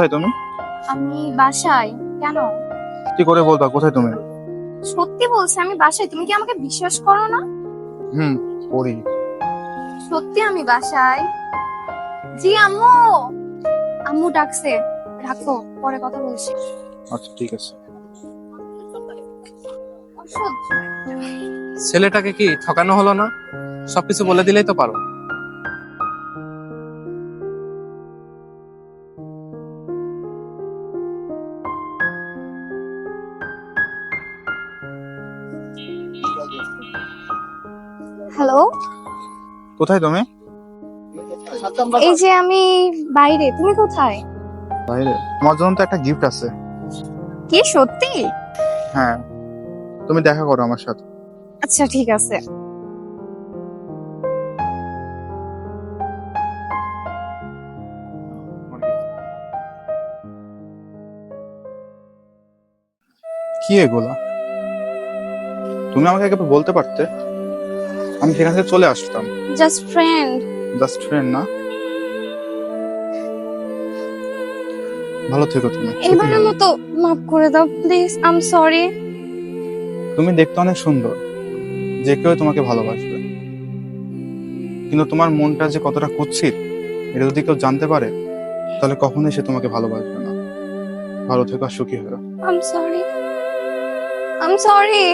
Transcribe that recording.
কোথায় তুমি? আমি বাসায়। কেন? কি করে বলবা কোথায় তুমি? সত্যি বলছি আমি বাসায়, তুমি কি আমাকে বিশ্বাস করো না? হুম, করি। সত্যি আমি বাসায়। জি আম্মু, আম্মু ডাকছে, রাখো, পরে কথা বলছি। আচ্ছা ঠিক আছে। অসহ্য। ছেলেটাকে কি ঠকানো হলো না? সবকিছু বলে দিলেই তো পারো। হ্যালো, কোথায় তুমি? এই যে আমি বাইরে, তুমি কোথায়? বাইরে। তোমার জন্য তো একটা গিফট আছে। কি সত্যি? হ্যাঁ, তুমি দেখা করো আমার সাথে। আচ্ছা ঠিক আছে। কি এগুলা? তুমি আমাকে একবার বলতে পারতে, আমি সেখান থেকে চলে আসতাম। Just friend. জাস্ট ফ্রেন্ড না? ভালো থেকো তুমি। এবারের মতো মাফ করে দাও প্লিজ, আই এম সরি। তুমি দেখতে অনেক সুন্দর, যে কেউ তোমাকে ভালোবাসবে, কিন্তু তোমার মনটা যে কতটা কুৎসিত এটা যদি কেউ জানতে পারে তাহলে কখনোই সে তোমাকে ভালোবাসবে না। ভালো থেকো আর সুখী হও। I am sorry, I am sorry.